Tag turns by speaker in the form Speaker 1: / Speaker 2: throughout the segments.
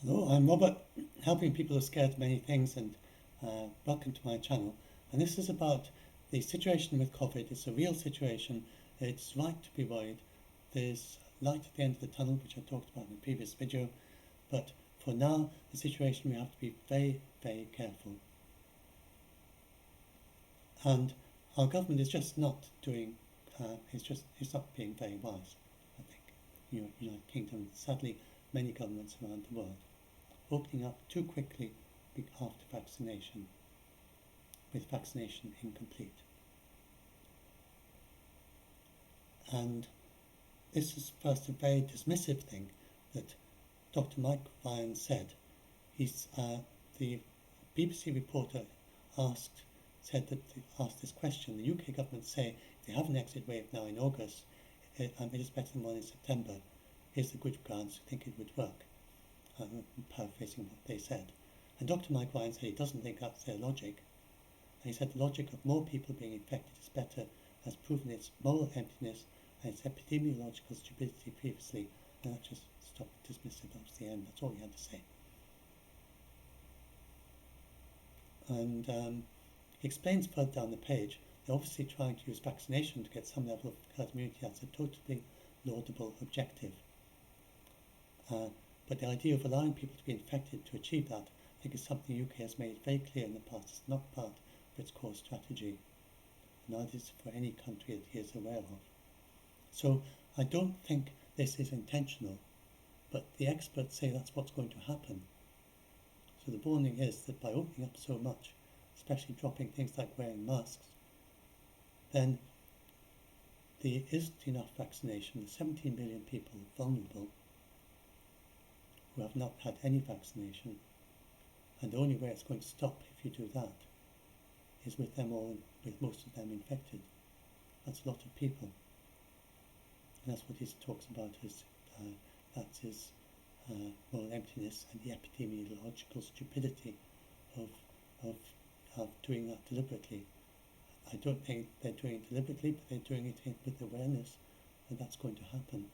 Speaker 1: Hello, I'm Robert, helping people who are scared of many things, and welcome to my channel. And this is about the situation with COVID. It's a real situation. It's right to be worried. There's light at the end of the tunnel, which I talked about in a previous video. But for now, the situation, we have to be very, very careful. And our government is just not doing, it's not being very wise, I think. United Kingdom, sadly, many governments around the world, opening up too quickly after vaccination, with vaccination incomplete. And this is first a very dismissive thing that Dr. Mike Ryan said. The BBC reporter asked this question. The UK government say if they have an exit wave now in August, it is better than one in September. Is there good grounds to think it would work? I'm paraphrasing what they said. And Dr. Mike Ryan said he doesn't think that's their logic. And he said the logic of more people being infected is better, has proven its moral emptiness and its epidemiological stupidity previously. And that just stopped dismissive. That was the end. That's all he had to say. And he explains further down the page, they're obviously trying to use vaccination to get some level of herd immunity. That's a totally laudable objective. But the idea of allowing people to be infected to achieve that, I think, is something the UK has made very clear in the past. It's not part of its core strategy. Neither is it for any country that he is aware of. So I don't think this is intentional, but the experts say that's what's going to happen. So the warning is that by opening up so much, especially dropping things like wearing masks, then there isn't enough vaccination. The 17 million people vulnerable who have not had any vaccination, and the only way it's going to stop if you do that is with most of them infected. That's a lot of people, and that's what he talks about as that's his moral emptiness and the epidemiological stupidity of doing that deliberately. I don't think they're doing it deliberately, but they're doing it with awareness that that's going to happen.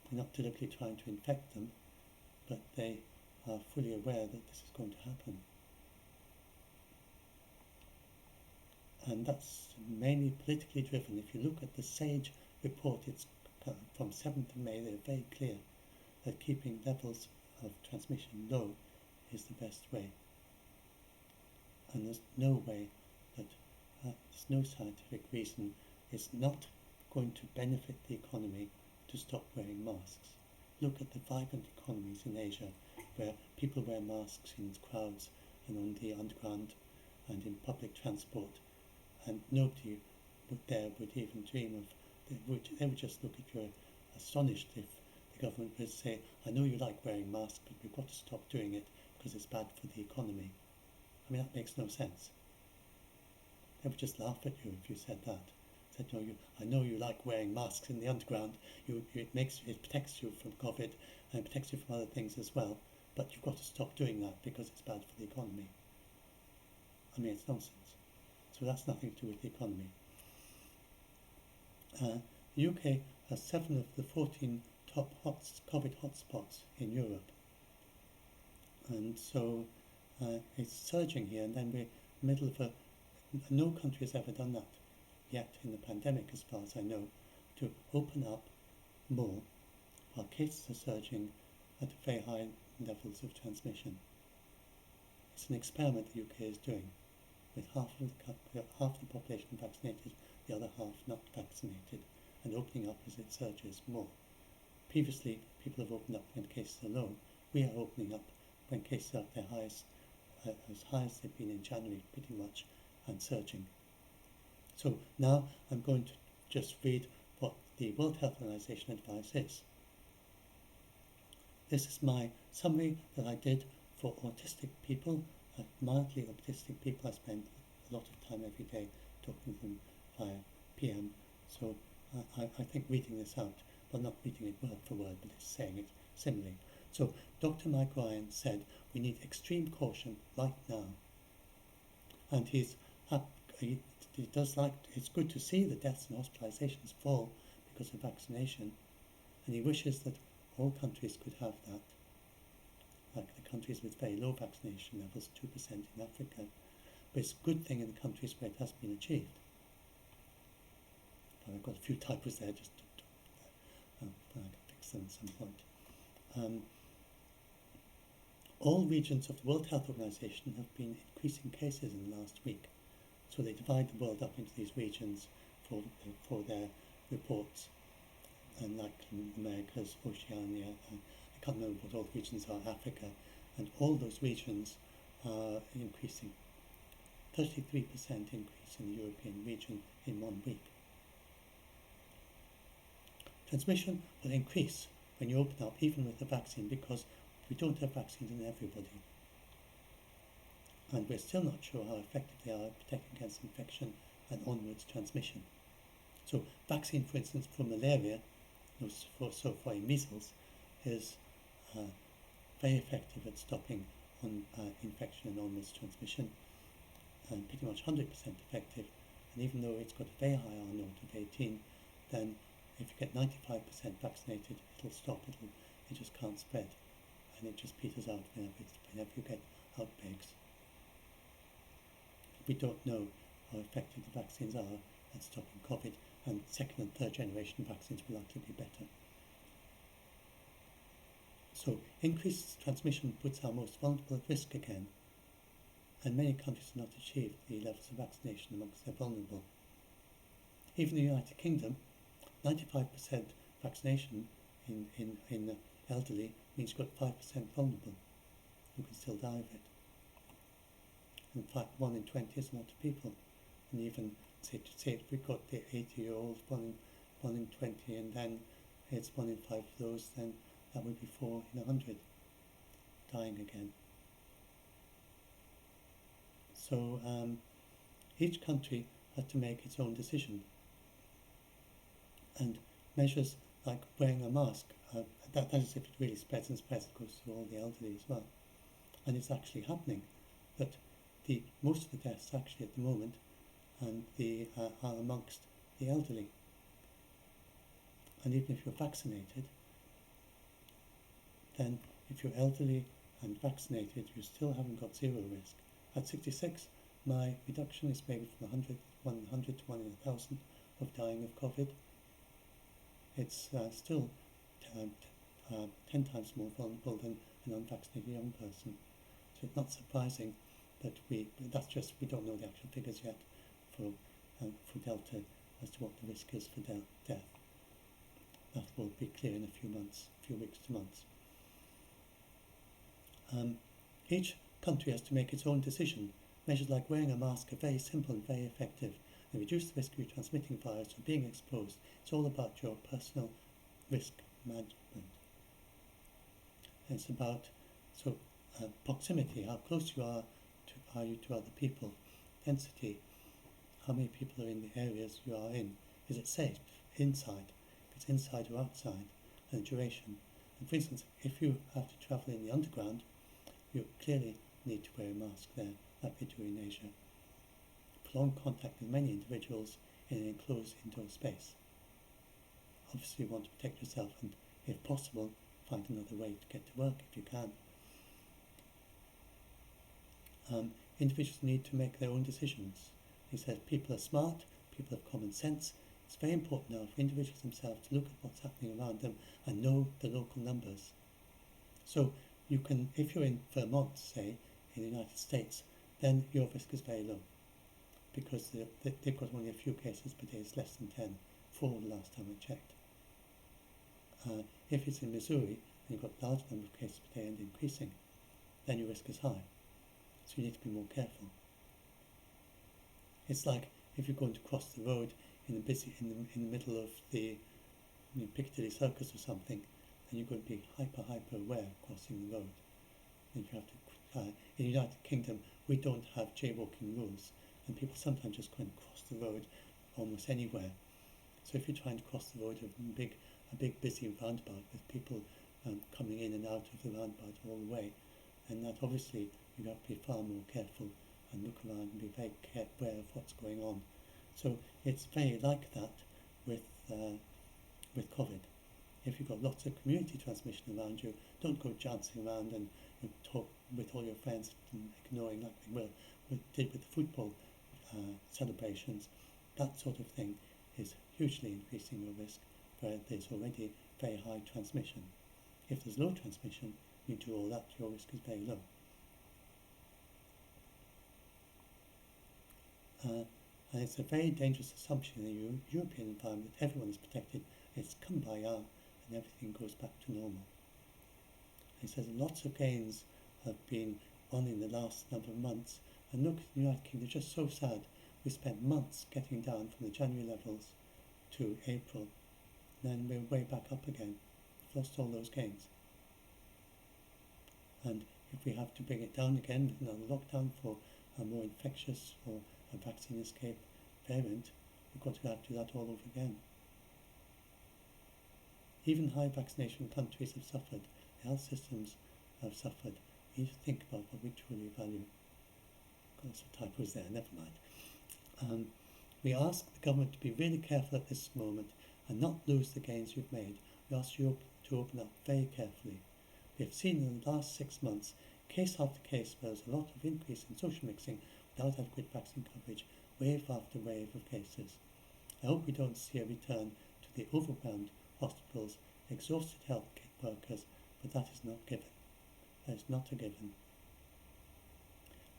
Speaker 1: They're not deliberately trying to infect them, but they are fully aware that this is going to happen. And that's mainly politically driven. If you look at the SAGE report, it's from 7th of May, they're very clear that keeping levels of transmission low is the best way. And there's no way that, there's no scientific reason it's not going to benefit the economy to stop wearing masks. Look at the vibrant economies in Asia, where people wear masks in crowds and on the underground and in public transport, and nobody would even dream of. They would just look at you astonished if the government would say, I know you like wearing masks, but we've got to stop doing it because it's bad for the economy. I mean, that makes no sense. They would just laugh at you if you said that. Said, no, I know you like wearing masks in the underground. It protects you from COVID and it protects you from other things as well. But you've got to stop doing that because it's bad for the economy. I mean, it's nonsense. So that's nothing to do with the economy. The UK has 7 of the 14 top COVID hotspots in Europe. And so it's surging here, and then we're in the middle of no country has ever done that yet in the pandemic, as far as I know, to open up more while cases are surging at very high levels of transmission. It's an experiment the UK is doing, with half the population vaccinated, the other half not vaccinated, and opening up as it surges more. Previously, people have opened up when cases are low. We are opening up when cases are at their highest, as high as they've been in January, pretty much, and surging. So now I'm going to just read what the World Health Organization advice is. This is my summary that I did for autistic people, mildly autistic people. I spend a lot of time every day talking to them via PM. So I think reading this out, well, not reading it word for word, but it's saying it similarly. So Dr. Mike Ryan said we need extreme caution right now. And he does like, it's good to see the deaths and hospitalizations fall because of vaccination. And he wishes that all countries could have that, like the countries with very low vaccination levels, 2% in Africa. But it's a good thing in the countries where it has been achieved. But I've got a few typos there, just I can fix them at some point. All regions of the World Health Organization have been increasing cases in the last week. So they divide the world up into these regions for their reports. And like in Americas, Oceania, I can't remember what all the regions are, Africa, and all those regions are increasing. 33% increase in the European region in 1 week. Transmission will increase when you open up, even with the vaccine, because we don't have vaccines in everybody. And we're still not sure how effective they are at protecting against infection and onwards transmission. So vaccine, for instance, for malaria, so far in measles, is very effective at stopping infection and onwards transmission, and pretty much 100% effective. And even though it's got a very high R naught of 18, then if you get 95% vaccinated, it'll stop. It just can't spread, and it just peters out whenever you get outbreaks. We don't know how effective the vaccines are at stopping COVID, and second and third generation vaccines will likely be better. So increased transmission puts our most vulnerable at risk again, and many countries have not achieved the levels of vaccination amongst their vulnerable. Even the United Kingdom, 95% vaccination in the elderly means you've got 5% vulnerable who can still die of it. In fact, 1 in 20 is a lot of people. And even say if we've got the 80-year-olds, 1 in 20, and then it's 1 in 5 of those, then that would be 4 in 100 dying again. So each country has to make its own decision. And measures like wearing a mask, that is if it really spreads and spreads, it goes to all the elderly as well. And it's actually happening that most of the deaths actually at the moment are amongst the elderly. And even if you're vaccinated, then if you're elderly and vaccinated, you still haven't got zero risk. At 66, my reduction is maybe from 100 to 1 in 1,000 of dying of COVID. It's still 10 times more vulnerable than an unvaccinated young person. So it's not surprising that we don't know the actual figures yet for Delta as to what the risk is for death. That will be clear in a few weeks to months. Each country has to make its own decision. Measures like wearing a mask are very simple and very effective. They reduce the risk of you transmitting virus or being exposed. It's all about your personal risk management. And it's about proximity, how close you are to other people, density, how many people are in the areas you are in. Is it safe inside? If it's inside or outside, and duration. And for instance, if you have to travel in the underground, you clearly need to wear a mask there, like they do in Asia. Prolonged contact with many individuals in an enclosed indoor space. Obviously you want to protect yourself and, if possible, find another way to get to work if you can. Individuals need to make their own decisions. He says people are smart, people have common sense. It's very important now for individuals themselves to look at what's happening around them and know the local numbers. So you can, if you're in Vermont, say, in the United States, then your risk is very low because they've got only a few cases per day. It's less than 10, 4 the last time I checked. If it's in Missouri and you've got a large number of cases per day and increasing, then your risk is high. So you need to be more careful. It's like if you're going to cross the road in the middle of the Piccadilly Circus or something, then you're going to be hyper aware crossing the road. And you have to. In the United Kingdom, we don't have jaywalking rules, and people sometimes just go and cross the road almost anywhere. So if you're trying to cross the road of a big busy roundabout with people coming in and out of the roundabout all the way, then that obviously you have to be far more careful and look around and be very aware of what's going on. So it's very like that with COVID. If you've got lots of community transmission around you, don't go dancing around and talk with all your friends and ignoring like we did with the football celebrations. That sort of thing is hugely increasing your risk where there's already very high transmission. If there's low transmission, you do all that, your risk is very low. And it's a very dangerous assumption in the European environment that everyone is protected. It's come by and everything goes back to normal. He says lots of gains have been won in the last number of months. And look, the United Kingdom is just so sad. We spent months getting down from the January levels to April. Then we're way back up again. We've lost all those gains. And if we have to bring it down again with another lockdown for a more infectious or a vaccine escape variant, we've got to have to do that all over again. Even high vaccination countries have suffered. The health systems have suffered. You need to think about what we truly value. Of course, the typos there, never mind. We ask the government to be really careful at this moment and not lose the gains we've made. We ask Europe to open up very carefully. We have seen in the last 6 months, case after case, where there's a lot of increase in social mixing without adequate vaccine coverage, wave after wave of cases. I hope we don't see a return to the overwhelmed hospitals, exhausted health workers, but that is not given. That is not a given.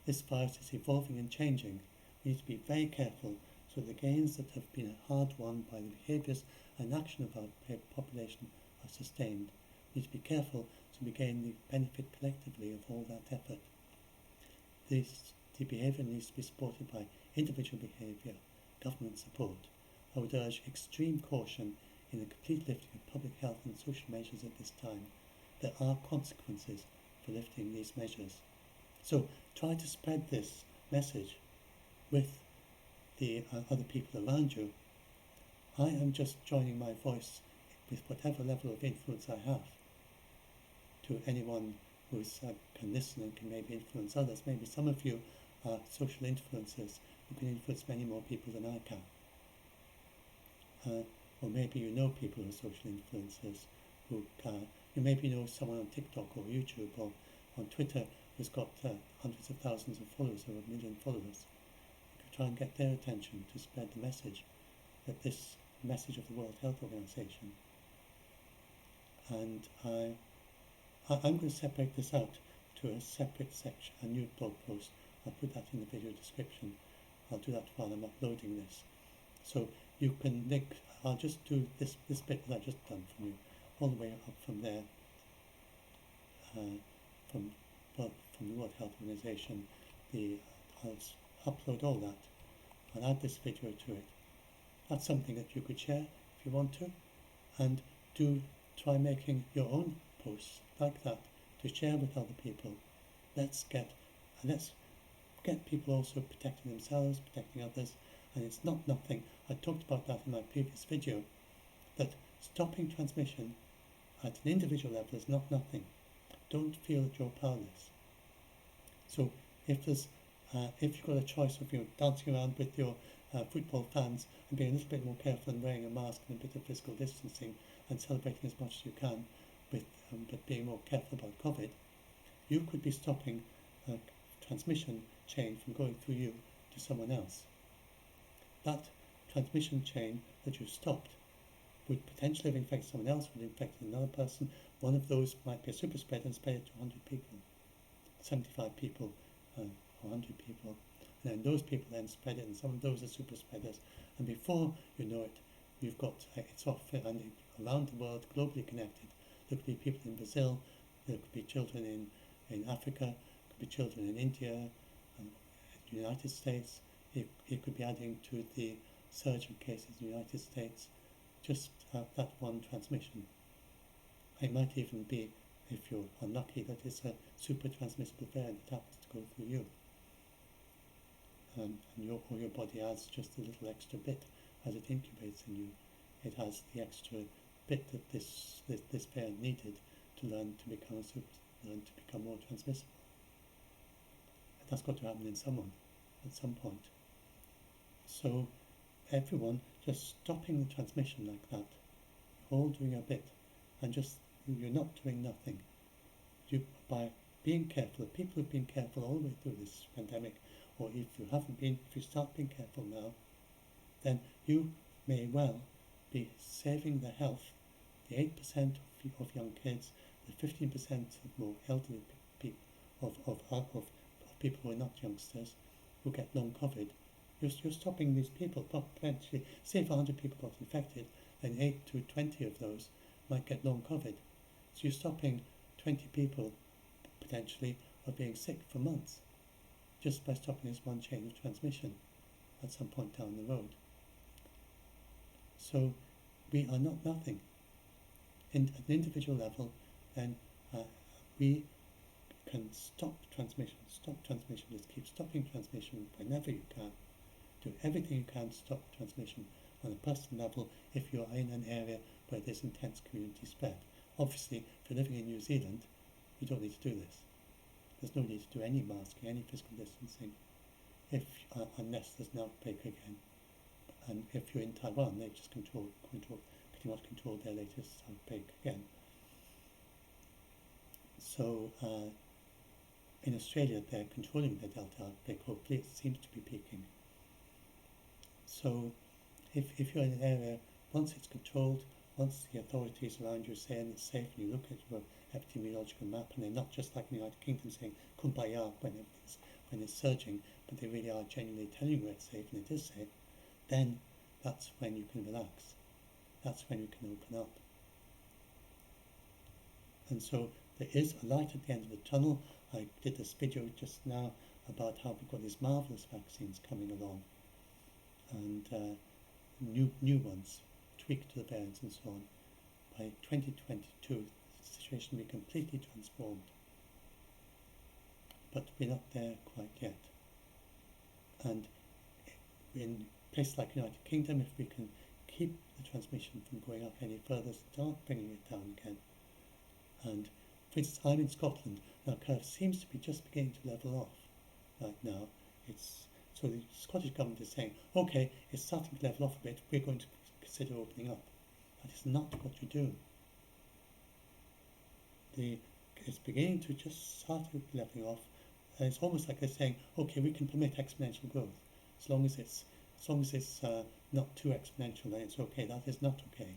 Speaker 1: This virus is evolving and changing. We need to be very careful so the gains that have been hard won by the behaviours and action of our population are sustained. We need to be careful so we gain the benefit collectively of all that effort. The behaviour needs to be supported by individual behaviour, government support. I would urge extreme caution in the complete lifting of public health and social measures at this time. There are consequences for lifting these measures. So try to spread this message with the other people around you. I am just joining my voice with whatever level of influence I have to anyone who can listen and can maybe influence others. Maybe some of you are social influencers who can influence many more people than I can. Or maybe you know people who are social influencers who you maybe know someone on TikTok or YouTube or on Twitter who's got hundreds of thousands of followers or 1 million followers. You could try and get their attention to spread the message, that this message of the World Health Organization. And I'm going to separate this out to a separate section, a new blog post. I'll put that in the video description. I'll do that while I'm uploading this. So you can link, I'll just do this bit that I've just done from you, all the way up from there, from the World Health Organization. I'll upload all that. I'll add this video to it. That's something that you could share if you want to, and do try making your own posts like that to share with other people. Let's get people also protecting themselves, protecting others, and it's not nothing. I talked about that in my previous video, that stopping transmission at an individual level is not nothing. Don't feel that you're powerless. So if you've got a choice of dancing around with your football fans and being a little bit more careful and wearing a mask and a bit of physical distancing and celebrating as much as you can, but being more careful about COVID, you could be stopping a transmission chain from going through you to someone else. That transmission chain that you stopped would potentially have infected someone else, would infect another person. One of those might be a super spreader and spread it to 100 people, 75 people, or 100 people. And then those people then spread it, and some of those are super spreaders. And before you know it, you've got it's off and around the world, globally connected. There could be people in Brazil, there could be children in Africa, there could be children in India, and the United States. It could be adding to the surge of cases in the United States, just that one transmission. It might even be, if you're unlucky, that it's a super transmissible variant that happens to go through you. And your body adds just a little extra bit as it incubates in you. It has the extra bit that this variant needed to learn to become more transmissible. And that's got to happen in someone at some point. So everyone just stopping the transmission like that, all doing a bit, and just you're not doing nothing. By being careful, people who've been careful all the way through this pandemic, or if you haven't been, if you start being careful now, then you may well be saving the health, the 8% of young kids, the 15% of more elderly people, of people who are not youngsters, who get long COVID. You're stopping these people, potentially, say if 100 people got infected, then 8 to 20 of those might get long COVID. So you're stopping 20 people, potentially, of being sick for months, just by stopping this one chain of transmission at some point down the road. So we are not nothing. At an individual level, then we can stop transmission, just keep stopping transmission whenever you can. Do everything you can to stop transmission on a personal level if you are in an area where there's intense community spread. Obviously, if you're living in New Zealand, you don't need to do this. There's no need to do any masking, any physical distancing, unless there's an outbreak again. And if you're in Taiwan, they just pretty much control their latest outbreak again. So in Australia, they're controlling the Delta outbreak. Hopefully, it seems to be peaking. So if you're in an area, once it's controlled, once the authorities around you are saying it's safe, and you look at your epidemiological map, and they're not just like in the United Kingdom saying kumbaya when it's surging, but they really are genuinely telling you it's safe and it is safe, then that's when you can relax. That's when you can open up. And so there is a light at the end of the tunnel. I did this video just now about how we've got these marvellous vaccines coming along, and new ones, tweaked to the variants and so on. By 2022, the situation will be completely transformed. But we're not there quite yet. And in places like the United Kingdom, if we can keep the transmission from going up any further, start bringing it down again. And for instance, I'm in Scotland. Now, curve seems to be just beginning to level off right now. So the Scottish government is saying, okay, it's starting to level off a bit, we're going to consider opening up. That is not what you do. It's beginning to just start leveling off, and it's almost like they're saying, okay, we can permit exponential growth as long as it's not too exponential. Then it's okay. That is not okay.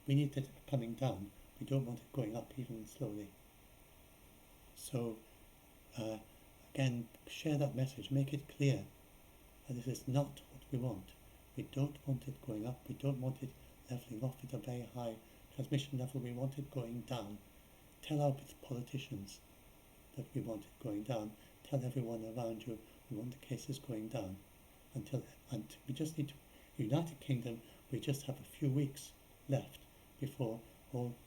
Speaker 1: We need it coming down. We don't want it going up even slowly. So again, share that message. Make it clear that this is not what we want. We don't want it going up. We don't want it leveling off at a very high transmission level. We want it going down. Tell our politicians that we want it going down. Tell everyone around you we want the cases going down. And we just need to, United Kingdom, we just have a few weeks left before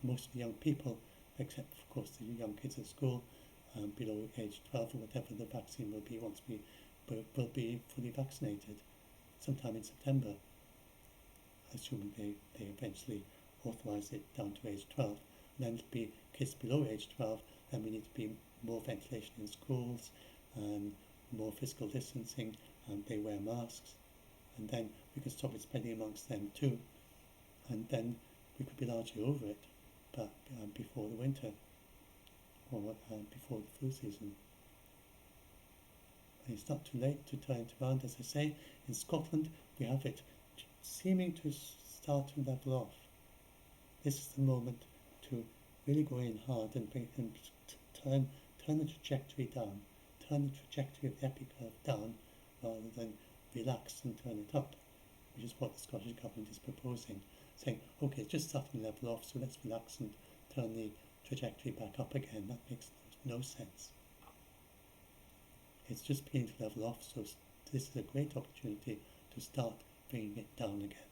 Speaker 1: most of the young people, except of course the young kids at school, below age 12 or whatever the vaccine will be once we will be fully vaccinated sometime in September, assuming they eventually authorize it down to age 12. And then it'll be kids below age 12, and we need to be more ventilation in schools and more physical distancing, and they wear masks, and then we can stop it spreading amongst them too, and then we could be largely over it, but before the winter or before the flu season. And it's not too late to turn it around. As I say, in Scotland we have it seeming to start to level off. This is the moment to really go in hard and turn the trajectory down, turn the trajectory of the epi curve down rather than relax and turn it up, which is what the Scottish Government is proposing, saying, okay, it's just starting to level off, so let's relax and turn the trajectory back up again. That makes no sense. It's just beginning to level off, so this is a great opportunity to start bringing it down again.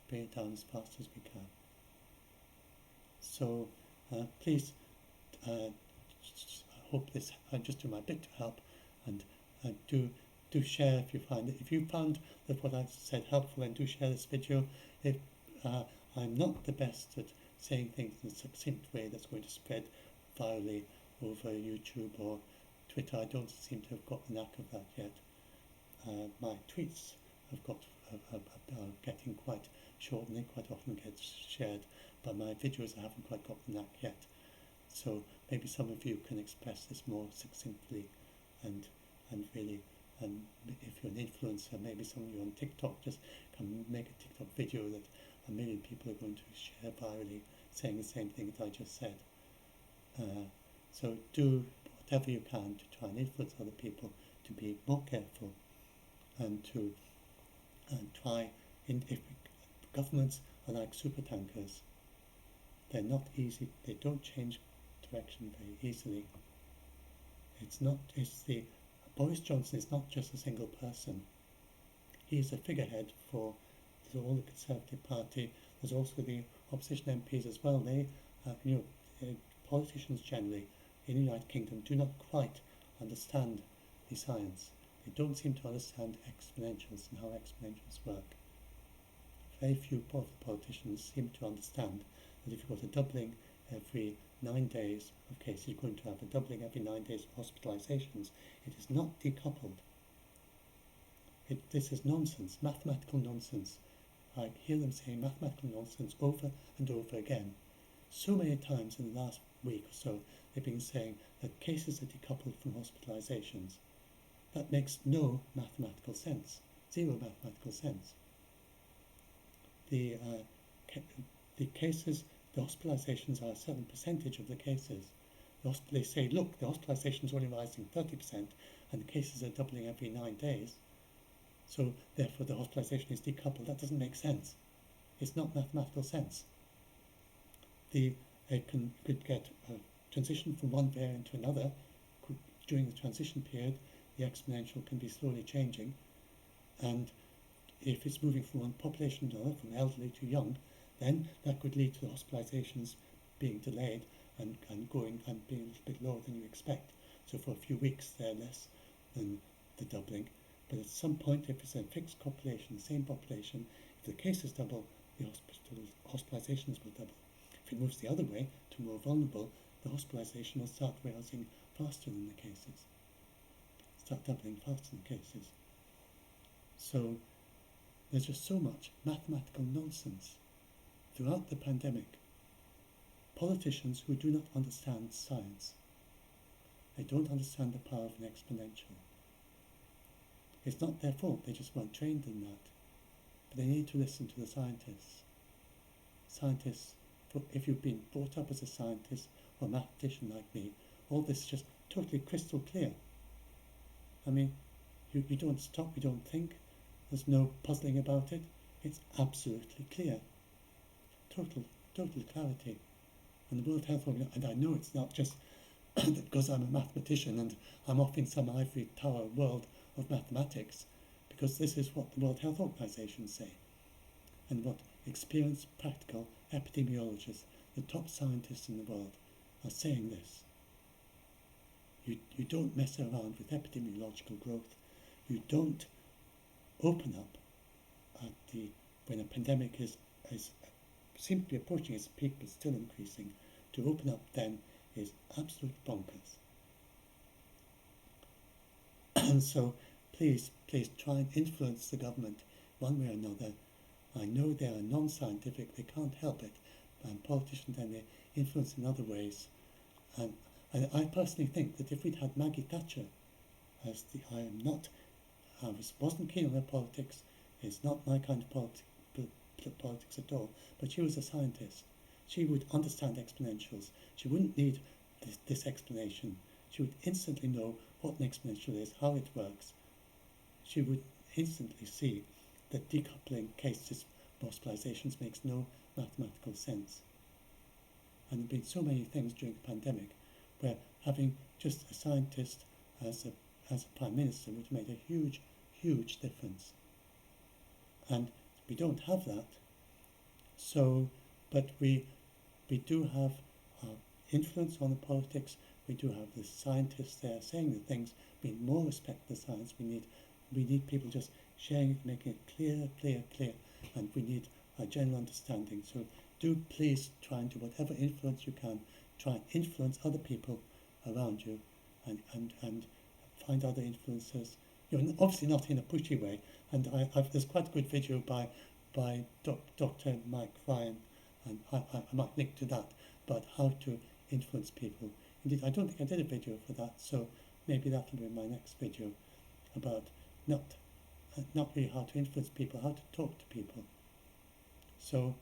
Speaker 1: Bring it down as fast as we can. So please, I hope this, I just do my bit to help, and do share if you find it. If you found that what I said helpful, then do share this video. If I'm not the best at saying things in a succinct way that's going to spread virally over YouTube or Twitter, I don't seem to have got the knack of that yet. My tweets are getting quite short and they quite often get shared, but my videos I haven't quite got the knack yet. So maybe some of you can express this more succinctly and really, and if you're an influencer, maybe some of you on TikTok just can make a TikTok video that 1 million people are going to share virally, saying the same thing that I just said. So do whatever you can to try and influence other people to be more careful and to try, if governments are like super tankers, they're not easy, they don't change direction very easily. Boris Johnson is not just a single person. He is a figurehead for all the Conservative Party. There's also the opposition MPs as well. They, politicians generally in the United Kingdom do not quite understand the science. They don't seem to understand exponentials and how exponentials work. Very few politicians seem to understand that if you've got a doubling every 9 days of cases, you're going to have a doubling every 9 days of hospitalizations. It is not decoupled. This is nonsense, mathematical nonsense. I hear them saying mathematical nonsense over and over again. So many times in the last week or so, they've been saying that cases are decoupled from hospitalizations. That makes no mathematical sense, zero mathematical sense. The cases, the hospitalizations are a certain percentage of the cases. They say, look, the hospitalizations are only rising 30% and the cases are doubling every 9 days. So therefore the hospitalization is decoupled. That doesn't make sense. It's not mathematical sense. It could get a transition from one variant to another. During the transition period, the exponential can be slowly changing, and if it's moving from one population to another, from elderly to young, then that could lead to the hospitalizations being delayed and being a little bit lower than you expect. So for a few weeks they're less than the doubling, but at some point, if it's a fixed population, the same population, if the cases double, the hospitalizations will double. If it moves the other way to more vulnerable, the hospitalization will start rising faster than the cases, start doubling faster than cases. So there's just so much mathematical nonsense throughout the pandemic. Politicians who do not understand science, they don't understand the power of an exponential. It's not their fault, they just weren't trained in that. But they need to listen to the scientists. Scientists, if you've been brought up as a scientist or a mathematician like me, all this is just totally crystal clear. I mean, you don't stop, you don't think, there's no puzzling about it. It's absolutely clear. Total clarity. And the World Health Organization, and I know it's not just because I'm a mathematician and I'm off in some ivory tower world of mathematics, because this is what the World Health Organization say, and what experienced practical epidemiologists, the top scientists in the world, are saying this. You don't mess around with epidemiological growth. You don't open up when a pandemic seems to be approaching its peak but still increasing. To open up then is absolute bonkers. And so please try and influence the government one way or another. I know they are non-scientific, they can't help it, and politicians then they influence in other ways. And I personally think that if we'd had Maggie Thatcher I wasn't keen on her politics, it's not my kind of politics at all, but she was a scientist. She would understand exponentials. She wouldn't need this explanation. She would instantly know what an exponential is, how it works. She would instantly see that decoupling cases of hospitalizations makes no mathematical sense. And there have been so many things during the pandemic where having just a scientist as a Prime Minister would have made a huge, huge difference. And we don't have that. So, but we do have influence on the politics. We do have the scientists there saying the things. We need more respect for the science. We need people just sharing it, making it clear, and we need a general understanding. So do please try and do whatever influence you can. Try and influence other people around you, and find other influencers. You're obviously not in a pushy way, and there's quite a good video by by Dr. Mike Ryan, and I might link to that, about how to influence people. Indeed, I don't think I did a video for that, so maybe that'll be my next video, about not really how to influence people, how to talk to people. So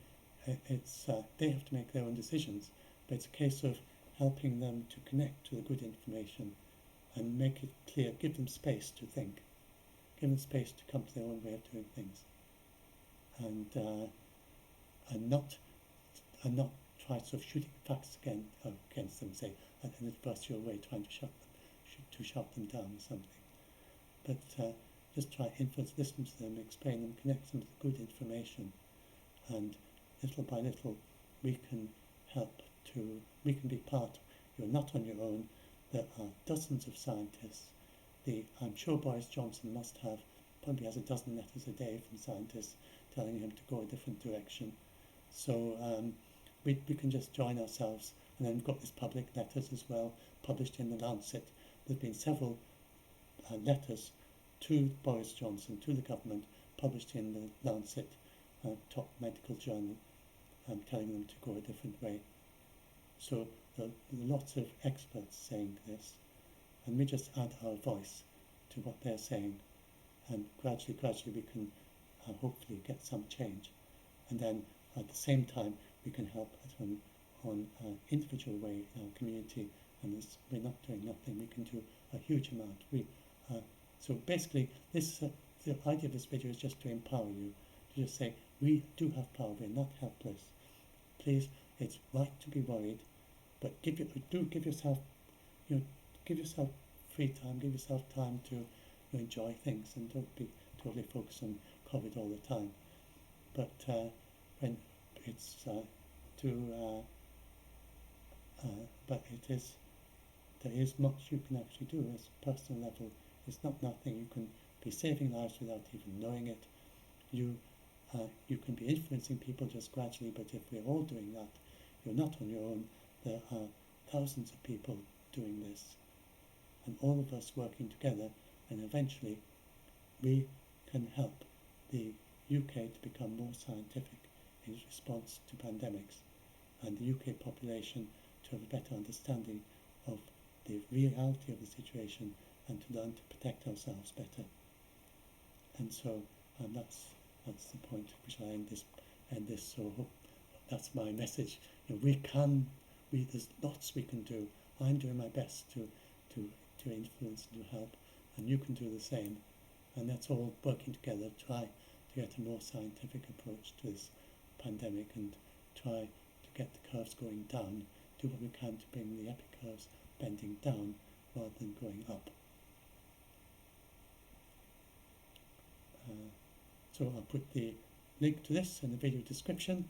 Speaker 1: it's they have to make their own decisions, but it's a case of helping them to connect to the good information and make it clear, give them space to think, give them space to come to their own way of doing things, and not try sort of shooting facts against them, say, in an adversarial way, trying to shut them down or something. But just try to influence, listen to them, explain them, connect them to the good information, and little by little we can be part. You're not on your own. There are dozens of scientists. I'm sure Boris Johnson probably has a dozen letters a day from scientists telling him to go a different direction. So we can just join ourselves. And then we've got these public letters as well, published in the Lancet. There's been several letters to Boris Johnson, to the government, published in the Lancet, top medical journal, telling them to go a different way. So there are lots of experts saying this, and we just add our voice to what they're saying, and gradually we can hopefully get some change. And then at the same time we can help on an individual way in our community, and we're not doing nothing, we can do a huge amount. So basically the idea of this video is just to empower you, to just say we do have power, we're not helpless. Please, it's right to be worried, but give yourself free time, give yourself time to enjoy things, and don't be totally focused on COVID all the time. But when it's there is much you can actually do as a personal level. It's not nothing. You can be saving lives without even knowing it. You can be influencing people just gradually, but if we're all doing that, you're not on your own. There are thousands of people doing this, and all of us working together, and eventually we can help the UK to become more scientific in its response to pandemics, and the UK population to have a better understanding of the reality of the situation, and to learn to protect ourselves better. And so that's the point at which I end this. So that's my message. There's lots we can do. I'm doing my best to influence and to help, and you can do the same. And that's all working together, try to get a more scientific approach to this pandemic, and try to get the curves going down, do what we can to bring the epic curves bending down rather than going up. So I'll put the link to this in the video description,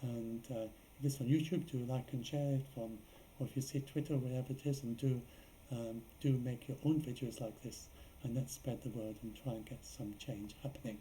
Speaker 1: and if it's on YouTube, do like and share it, or if you see Twitter or whatever it is, and do make your own videos like this, and let's spread the word and try and get some change happening.